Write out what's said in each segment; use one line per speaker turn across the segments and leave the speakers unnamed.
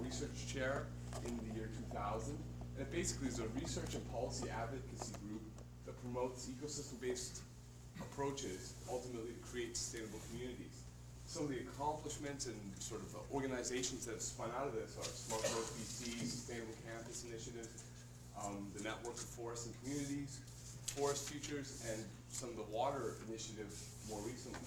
research chair in the year 2000. And it basically is a research and policy advocacy group that promotes ecosystem-based approaches, ultimately to create sustainable communities. Some of the accomplishments and sort of organizations that have spun out of this are Smart Growth BC, Sustainable Campus Initiative, the Network of Forests and Communities, Forest Futures, and some of the water initiative more recently.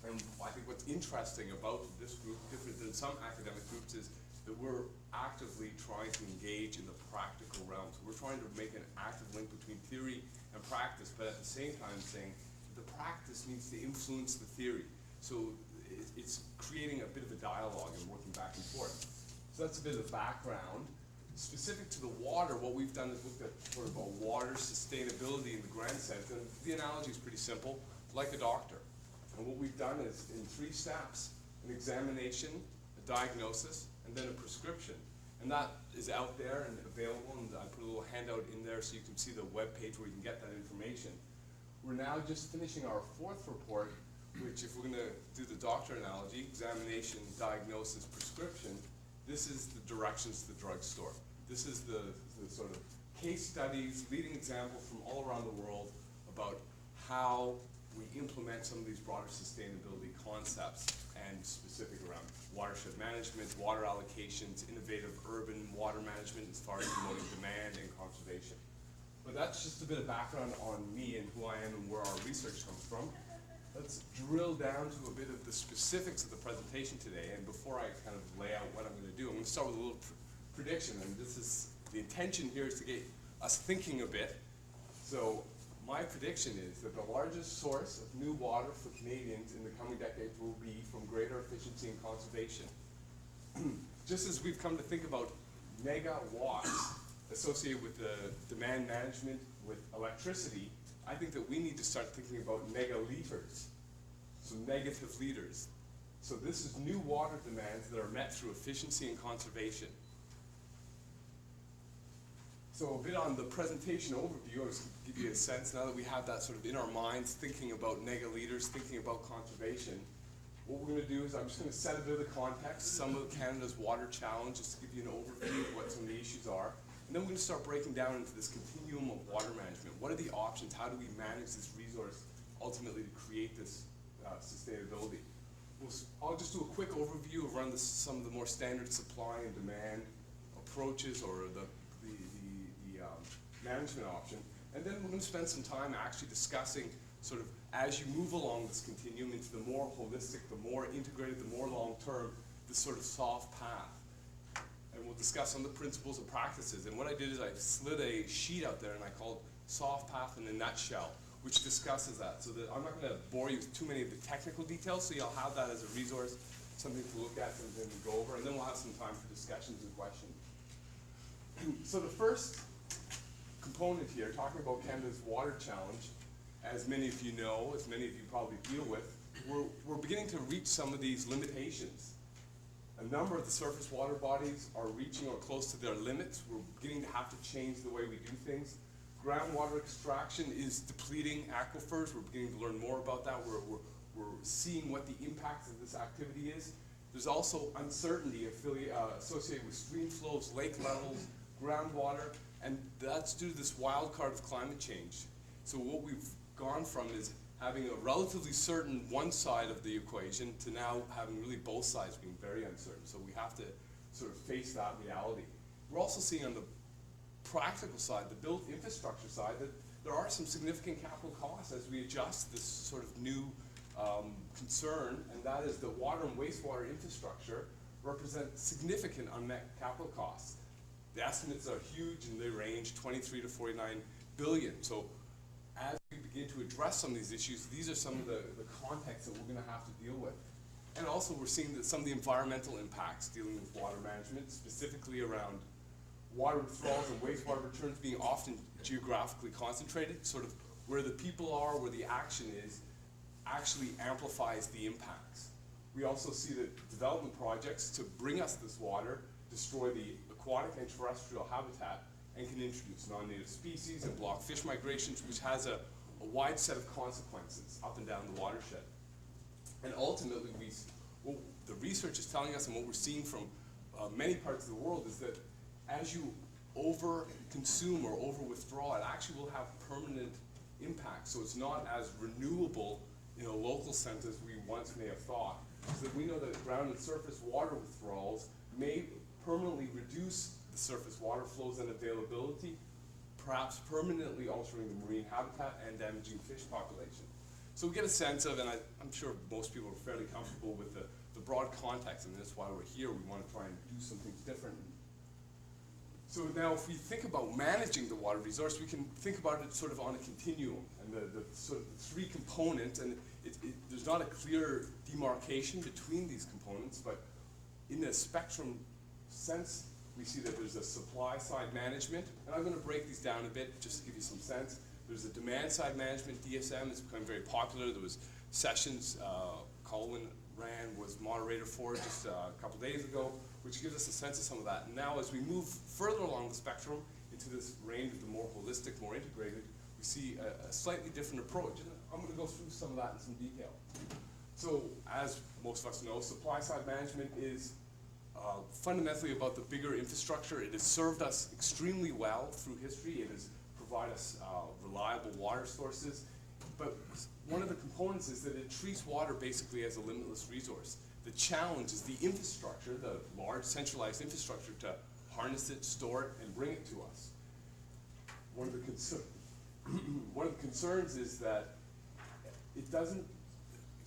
And I think what's interesting about this group, different than some academic groups, is that we're actively trying to engage in the practical realm. So we're trying to make an active link between theory and practice, but at the same time saying that the practice needs to influence the theory. So it's creating a bit of a dialogue and working back and forth. So that's a bit of the background. Specific to the water, what we've done is looked at sort of a water sustainability in the grand sense, and the analogy is pretty simple, like a doctor. And what we've done is, in 3 steps, an examination, a diagnosis, and then a prescription. And that is out there and available, and I put a little handout in there so you can see the web page where you can get that information. We're now just finishing our 4th report, which, if we're going to do the doctor analogy, examination, diagnosis, prescription, this is the directions to the drugstore. This is the sort of case studies, leading examples from all around the world about how we implement some of these broader sustainability concepts, and specific around watershed management, water allocations, innovative urban water management as far as promoting demand and conservation. But that's just a bit of background on me and who I am and where our research comes from. Let's drill down to a bit of the specifics of the presentation today. And before I kind of lay out what I'm going to do, I'm going to start with a little prediction. And this is, the intention here is to get us thinking a bit. So my prediction is that the largest source of new water for Canadians in the coming decades will be from greater efficiency and conservation. Just as we've come to think about megawatts associated with the demand management with electricity, I think that we need to start thinking about megaliters, so negative liters. So this is new water demands that are met through efficiency and conservation. So a bit on the presentation overview, I'll just give you a sense now that we have that sort of in our minds, thinking about megaliters, thinking about conservation. What we're going to do is I'm just going to set a bit of the context, some of Canada's water challenges, to give you an overview of what some of the issues are. And then we're going to start breaking down into this continuum of water management. What are the options? How do we manage this resource ultimately to create this sustainability? I'll just do a quick overview around some of the more standard supply and demand approaches, or the management option. And then we're going to spend some time actually discussing sort of as you move along this continuum into the more holistic, the more integrated, the more long-term, this sort of soft path. And we'll discuss some of the principles and practices. And what I did is I slid a sheet out there and I called Soft Path in a Nutshell, which discusses that. So that I'm not going to bore you with too many of the technical details, so you'll have that as a resource, something to look at and go over, and then we'll have some time for discussions and questions. So the first component here, talking about Canada's water challenge, as many of you know, as many of you probably deal with, we're beginning to reach some of these limitations. A number of the surface water bodies are reaching or close to their limits. We're beginning to have to change the way we do things. Groundwater extraction is depleting aquifers. We're beginning to learn more about that. We're seeing what the impact of this activity is. There's also uncertainty associated with stream flows, lake levels, groundwater, and that's due to this wild card of climate change. So what we've gone from is having a relatively certain one side of the equation to now having really both sides being very uncertain. So we have to sort of face that reality. We're also seeing on the practical side, the built infrastructure side, that there are some significant capital costs as we adjust this sort of new concern, and that is the water and wastewater infrastructure represent significant unmet capital costs. The estimates are huge, and they range 23 to 49 billion. So as we begin to address some of these issues, these are some of the contexts that we're going to have to deal with. And also we're seeing that some of the environmental impacts dealing with water management, specifically around water withdrawals and wastewater returns being often geographically concentrated, sort of where the people are, where the action is, actually amplifies the impacts. We also see that development projects to bring us this water destroy the aquatic and terrestrial habitat and can introduce non-native species and block fish migrations, which has a wide set of consequences up and down the watershed. And ultimately, what the research is telling us and what we're seeing from many parts of the world is that as you over-consume or over-withdraw, it actually will have permanent impact. So it's not as renewable in a local sense as we once may have thought. So that we know that ground and surface water withdrawals may permanently reduce the surface water flows and availability, perhaps permanently altering the marine habitat and damaging fish population. So we get a sense of, and I'm sure most people are fairly comfortable with the broad context, and that's why we're here. We want to try and do some things different. So now if we think about managing the water resource, we can think about it sort of on a continuum, and the sort of three components, and there's not a clear demarcation between these components, but in a spectrum sense, we see that there's a supply side management, and I'm going to break these down a bit just to give you some sense. There's a demand side management, DSM, it's become very popular. There was sessions Colin ran, was moderator for just a couple days ago, which gives us a sense of some of that. And now as we move further along the spectrum into this range of the more holistic, more integrated, we see a slightly different approach. And I'm going to go through some of that in some detail. So as most of us know, supply side management is fundamentally about the bigger infrastructure. It has served us extremely well through history. It has provided us reliable water sources. But one of the components is that it treats water basically as a limitless resource. The challenge is the infrastructure, the large centralized infrastructure to harness it, store it, and bring it to us. One of the concerns is that it doesn't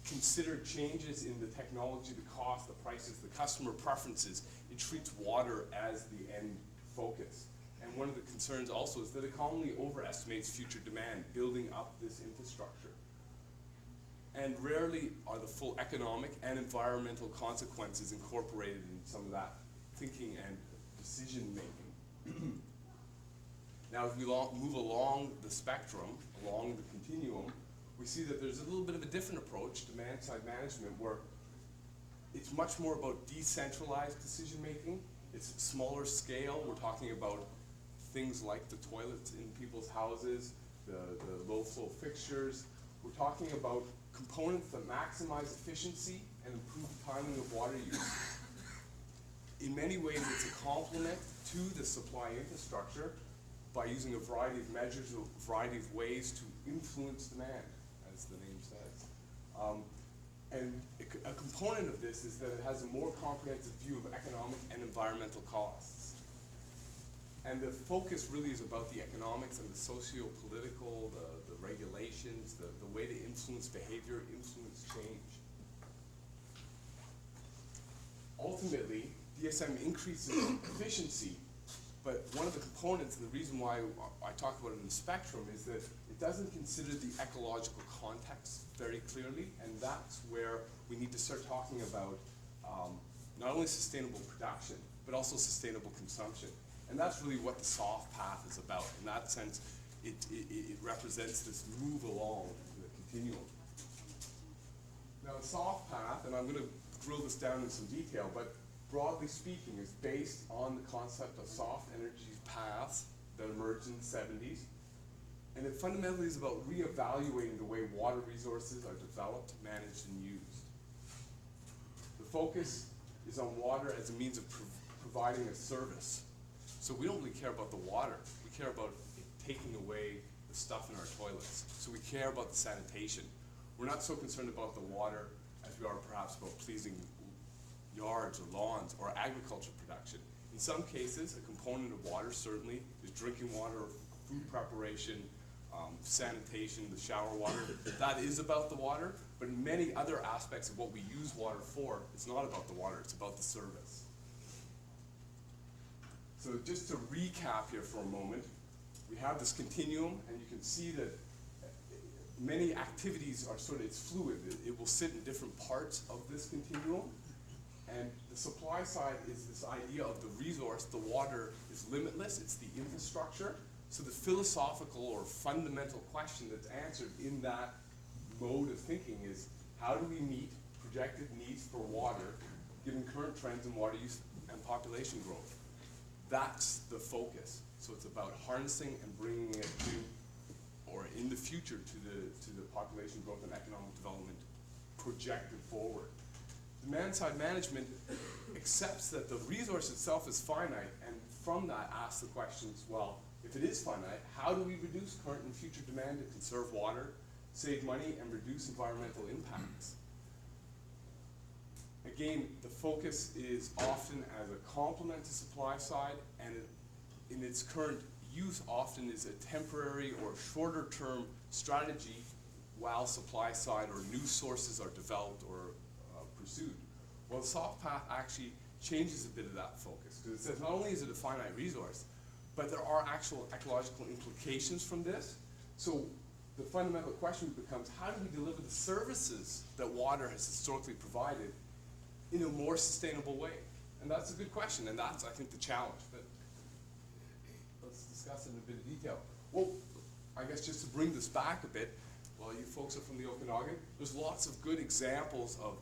consider changes in the technology, the cost, the prices, the customer preferences. It treats water as the end focus. And one of the concerns also is that it commonly overestimates future demand, building up this infrastructure. And rarely are the full economic and environmental consequences incorporated in some of that thinking and decision making. Now, as we move along the spectrum, along the continuum, we see that there's a little bit of a different approach, demand-side management, where it's much more about decentralized decision making. It's smaller scale. We're talking about things like the toilets in people's houses, the low-flow fixtures. We're talking about components that maximize efficiency and improve timing of water use. In many ways, it's a complement to the supply infrastructure by using a variety of measures, a variety of ways to influence demand, as the name says. And a component of this is that it has a more comprehensive view of economic and environmental costs. And the focus really is about the economics and the socio-political, the regulations, the way to influence behavior, influence change. Ultimately, DSM increases efficiency, but one of the components, and the reason why I talk about it in the spectrum, is that it doesn't consider the ecological context very clearly, and that's where we need to start talking about not only sustainable production, but also sustainable consumption. And that's really what the soft path is about. In that sense, it represents this move along the continuum. Now, the soft path, and I'm going to drill this down in some detail, but broadly speaking, is based on the concept of soft energy paths that emerged in the 70s. And it fundamentally is about reevaluating the way water resources are developed, managed, and used. The focus is on water as a means of providing a service. So we don't really care about the water. We care about it taking away the stuff in our toilets. So we care about the sanitation. We're not so concerned about the water as we are perhaps about pleasing yards or lawns or agriculture production. In some cases, a component of water certainly is drinking water, food preparation, sanitation, the shower water. That is about the water, but in many other aspects of what we use water for, it's not about the water, it's about the service. So just to recap here for a moment, we have this continuum, and you can see that many activities are it's fluid. It will sit in different parts of this continuum. And the supply side is this idea of the resource. The water is limitless, it's the infrastructure. So the philosophical or fundamental question that's answered in that mode of thinking is, how do we meet projected needs for water given current trends in water use and population growth? That's the focus. So it's about harnessing and bringing it to, or in the future, to the population growth and economic development projected forward. Demand-side management accepts that the resource itself is finite, and from that asks the questions, well, if it is finite, how do we reduce current and future demand to conserve water, save money, and reduce environmental impacts? Again, the focus is often as a complement to supply side, and in its current use often is a temporary or shorter term strategy while supply side or new sources are developed or pursued. Well, the soft path actually changes a bit of that focus, because it says not only is it a finite resource, but there are actual ecological implications from this. So the fundamental question becomes, how do we deliver the services that water has historically provided in a more sustainable way? And that's a good question, and that's, I think, the challenge. But let's discuss it in a bit of detail. Well, I guess just to bring this back a bit, while you folks are from the Okanagan, there's lots of good examples of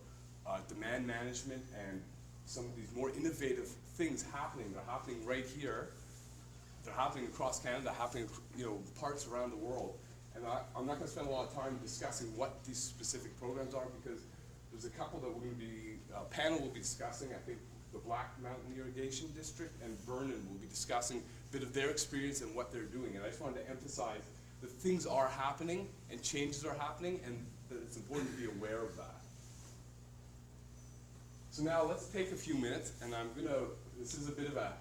demand management and some of these more innovative things happening. They're happening right here. They're happening across Canada, happening, parts around the world. And I'm not going to spend a lot of time discussing what these specific programs are, because there's a couple that we're going to be, panel will be discussing. I think the Black Mountain Irrigation District and Vernon will be discussing a bit of their experience and what they're doing. And I just wanted to emphasize that things are happening and changes are happening, and that it's important to be aware of that. So now let's take a few minutes, and this is a bit of a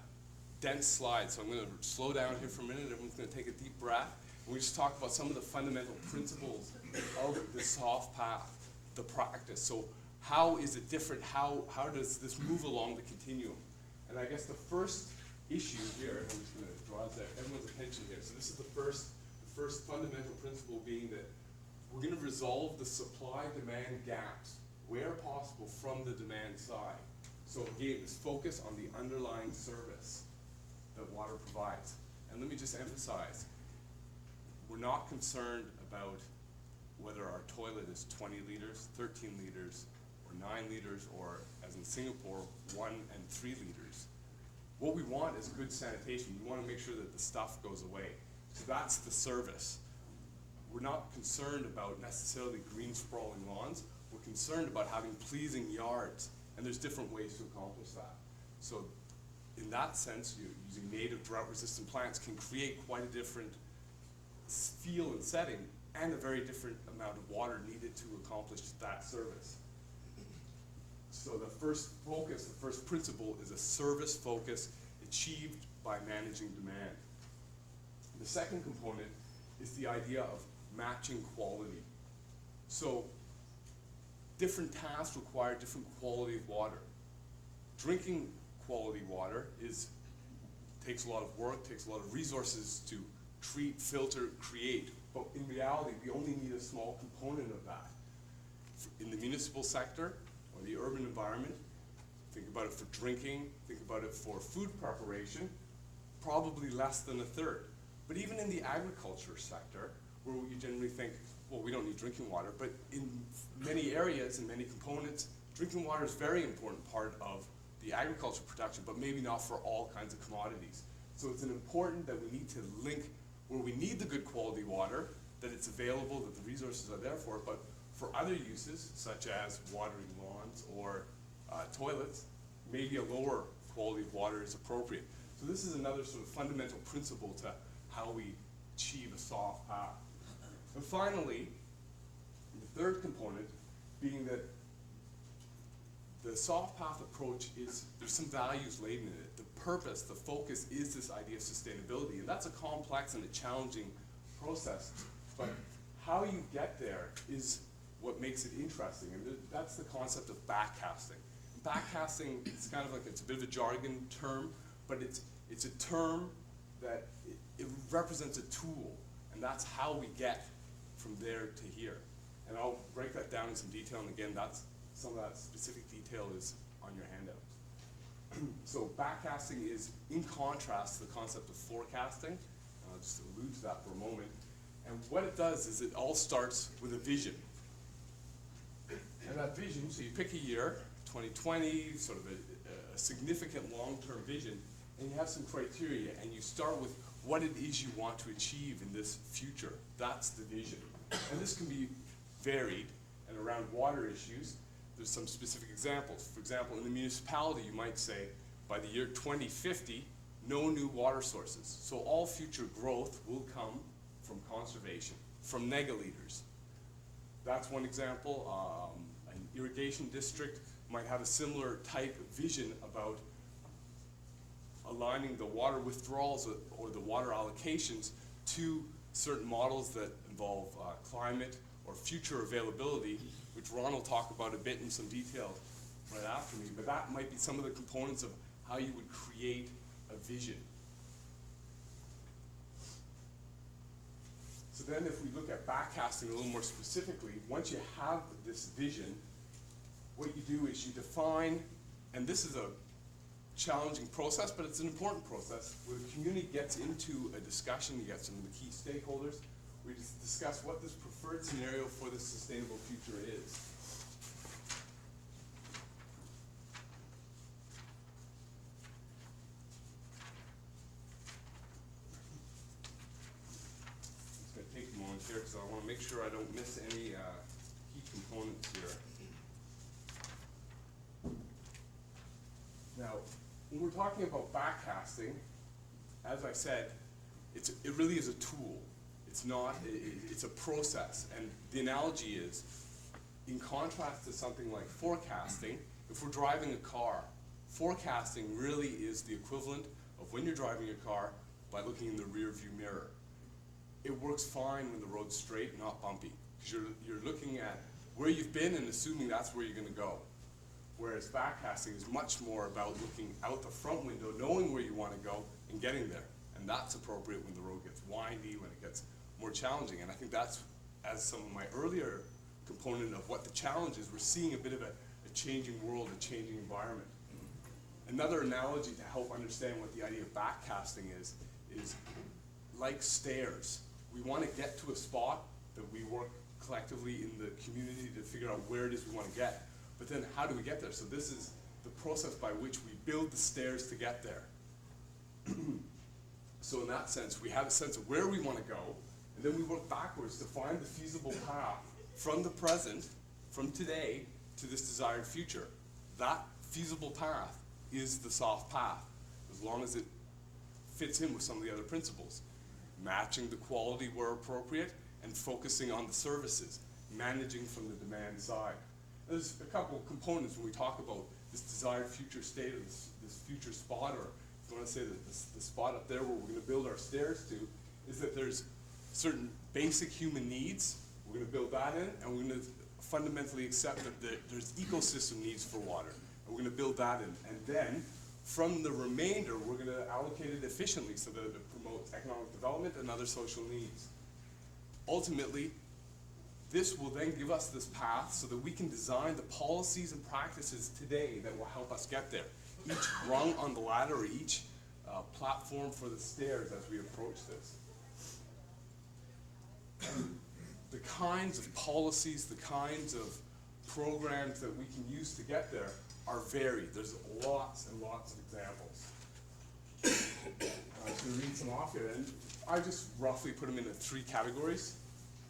dense slide, so I'm going to slow down here for a minute. Everyone's going to take a deep breath. And we just talk about some of the fundamental principles of the soft path, the practice. So how is it different? How does this move along the continuum? And I guess the first issue here, and I'm just going to draw everyone's attention here. So this is the first fundamental principle being that we're going to resolve the supply-demand gaps where possible from the demand side. So again, this focus on the underlying service that water provides. And let me just emphasize, we're not concerned about whether our toilet is 20 liters, 13 liters, or 9 liters, or as in Singapore, 1 and 3 liters. What we want is good sanitation. We want to make sure that the stuff goes away. So that's the service. We're not concerned about necessarily green sprawling lawns. We're concerned about having pleasing yards, and there's different ways to accomplish that. So in that sense, using native drought-resistant plants can create quite a different feel and setting, and a very different amount of water needed to accomplish that service. So the first focus, the first principle, is a service focus achieved by managing demand. The second component is the idea of matching quality. So different tasks require different quality of water. Drinking quality water takes a lot of work, takes a lot of resources to treat, filter, create. But in reality, we only need a small component of that. In the municipal sector or the urban environment, think about it for drinking, think about it for food preparation, probably less than a third. But even in the agriculture sector, where you generally think, well, we don't need drinking water, but in many areas and many components, drinking water is a very important part of the agriculture production, but maybe not for all kinds of commodities. So it's important that we need to link where we need the good quality water, that it's available, that the resources are there for it, but for other uses, such as watering lawns or toilets, maybe a lower quality of water is appropriate. So this is another sort of fundamental principle to how we achieve a soft path. And finally, the third component being that the soft path approach there's some values laden in it. The purpose, the focus is this idea of sustainability, and that's a complex and a challenging process, but how you get there is what makes it interesting, and that's the concept of backcasting. Backcasting, it's kind of like, it's a bit of a jargon term, but it's a term that it represents a tool, and that's how we get from there to here. And I'll break that down in some detail, and again, some of that specific detail is on your handout. So backcasting is in contrast to the concept of forecasting. I'll just allude to that for a moment. And what it does is it all starts with a vision. And that vision, so you pick a year, 2020, sort of a significant long-term vision, and you have some criteria, and you start with what it is you want to achieve in this future. That's the vision. And this can be varied, and around water issues, there's some specific examples. For example, in the municipality, you might say, by the year 2050, no new water sources. So all future growth will come from conservation, from negaliters. That's one example. An irrigation district might have a similar type vision about aligning the water withdrawals or the water allocations to certain models that involve climate or future availability, which Ron will talk about a bit in some detail right after me, but that might be some of the components of how you would create a vision. So then if we look at backcasting a little more specifically, once you have this vision, what you do is you define, and this is a challenging process, but it's an important process, where the community gets into a discussion, you get some of the key stakeholders, we just discuss what this preferred scenario for the sustainable future is. It's going to take a moment here because I want to make sure I don't miss any key components here. Now, when we're talking about backcasting, as I said, it really is a tool. It's not, it's a process. And the analogy is, in contrast to something like forecasting, if we're driving a car, forecasting really is the equivalent of when you're driving a car by looking in the rear view mirror. It works fine when the road's straight, not bumpy, because you're looking at where you've been and assuming that's where you're going to go. Whereas backcasting is much more about looking out the front window, knowing where you want to go, and getting there. And that's appropriate when the road gets windy, when it gets more challenging. And I think that's, as some of my earlier component of what the challenge is, we're seeing a bit of a changing world, a changing environment. Another analogy to help understand what the idea of backcasting is like stairs. We want to get to a spot that we work collectively in the community to figure out where it is we want to get. But then how do we get there? So this is the process by which we build the stairs to get there. So in that sense, we have a sense of where we want to go, and then we work backwards to find the feasible path from the present, from today, to this desired future. That feasible path is the soft path, as long as it fits in with some of the other principles. Matching the quality where appropriate, and focusing on the services, managing from the demand side. There's a couple of components when we talk about this desired future state, or this future spot, or if you want to say that the spot up there where we're going to build our stairs to, is that there's certain basic human needs. We're going to build that in, and we're going to fundamentally accept that there's ecosystem needs for water, and we're going to build that in. And then, from the remainder, we're going to allocate it efficiently so that it promotes economic development and other social needs. Ultimately, this will then give us this path so that we can design the policies and practices today that will help us get there. Each rung on the ladder, or each platform for the stairs as we approach this. And the kinds of policies, the kinds of programs that we can use to get there are varied. There's lots and lots of examples. I'm going to read some off here, and I just roughly put them into 3 categories.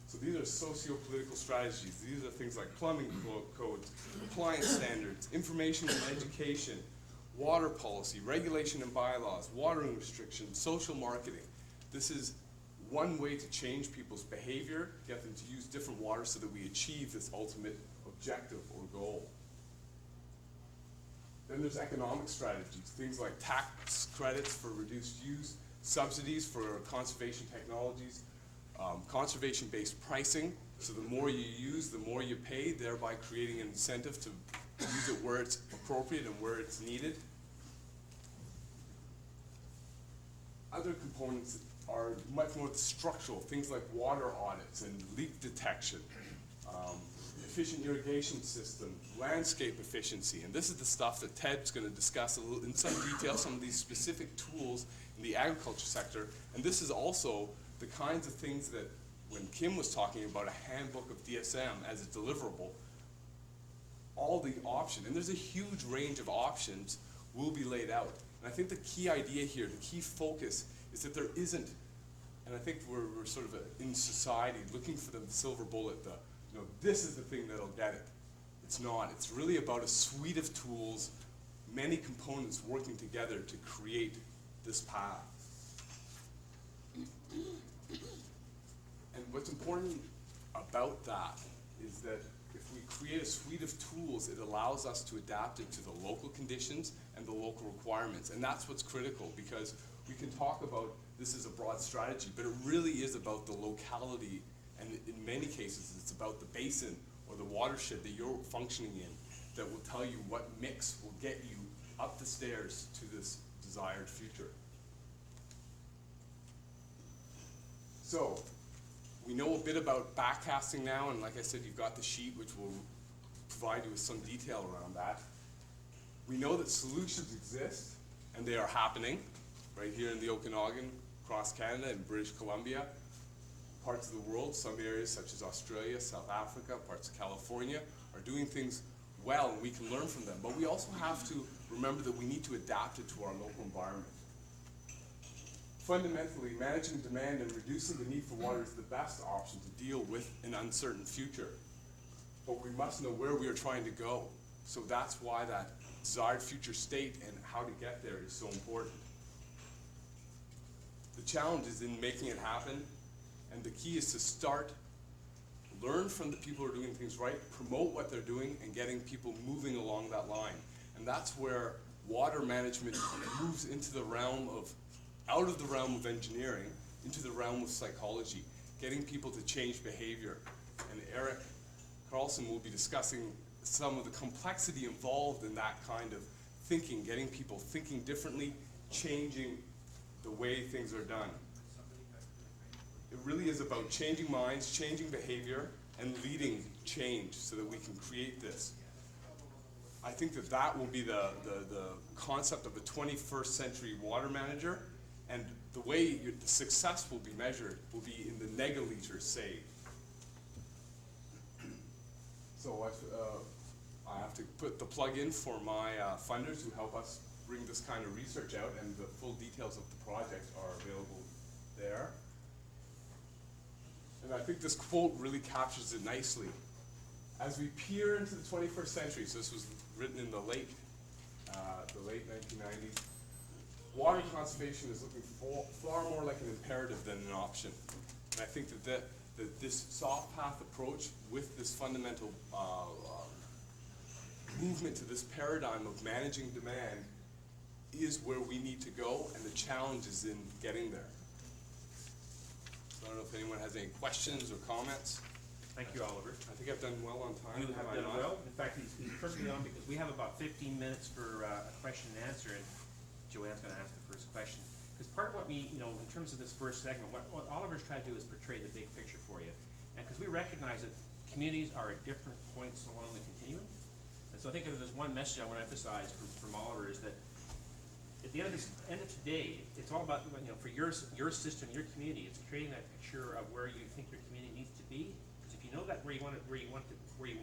So these are socio-political strategies. These are things like plumbing codes, compliance standards, information and education, water policy, regulation and bylaws, watering restrictions, social marketing. This is one way to change people's behavior, get them to use different water so that we achieve this ultimate objective or goal. Then there's economic strategies, things like tax credits for reduced use, subsidies for conservation technologies, conservation-based pricing, so the more you use, the more you pay, thereby creating an incentive to use it where it's appropriate and where it's needed. Other components are much more structural, things like water audits and leak detection, efficient irrigation system, landscape efficiency, and this is the stuff that Ted's going to discuss in some detail, some of these specific tools in the agriculture sector, and this is also the kinds of things that when Kim was talking about a handbook of DSM as a deliverable, all the options, and there's a huge range of options, will be laid out. And I think the key idea here, the key focus, is that there isn't, and I think we're sort of in society looking for the silver bullet, this is the thing that'll get it. It's not. It's really about a suite of tools, many components working together to create this path. And what's important about that is that if we create a suite of tools, it allows us to adapt it to the local conditions and the local requirements. And that's what's critical, because we can talk about this as a broad strategy, but it really is about the locality, and in many cases it's about the basin or the watershed that you're functioning in that will tell you what mix will get you up the stairs to this desired future. So, we know a bit about backcasting now, and like I said, you've got the sheet which will provide you with some detail around that. We know that solutions exist, and they are happening right here in the Okanagan, across Canada and British Columbia, parts of the world, some areas such as Australia, South Africa, parts of California are doing things well, and we can learn from them. But we also have to remember that we need to adapt it to our local environment. Fundamentally, managing demand and reducing the need for water is the best option to deal with an uncertain future. But we must know where we are trying to go. So that's why that desired future state and how to get there is so important. The challenge is in making it happen, and the key is to start, learn from the people who are doing things right, promote what they're doing, and getting people moving along that line. And that's where water management moves into the realm of, out of the realm of engineering, into the realm of psychology, getting people to change behavior. And Eric Carlson will be discussing some of the complexity involved in that kind of thinking, getting people thinking differently, changing the way things are done. It really is about changing minds, changing behavior, and leading change so that we can create this. I think that that will be the concept of a 21st century water manager, and the way the success will be measured will be in the negaliters saved. So I have to put the plug in for my funders who help us bring this kind of research out, and the full details of the project are available there. And I think this quote really captures it nicely. As we peer into the 21st century, so this was written in the late 1990s, water conservation is looking far more like an imperative than an option. And I think that this soft path approach with this fundamental movement to this paradigm of managing demand is where we need to go, and the challenge is in getting there. So I don't know if anyone has any questions or comments.
Thank you, Oliver.
I think I've done well on time.
You have done well. In fact, he's perfectly on, because we have about 15 minutes for a question and answer, and Joanne's going to ask the first question. Because part of what we, in terms of this first segment, what Oliver's trying to do is portray the big picture for you. And because we recognize that communities are at different points along the continuum. And so I think if there's one message I want to emphasize from Oliver is that at the end of today, it's all about, for your system, your community, it's creating that picture of where you think your community needs to be. Because if you know that where you want to be, then you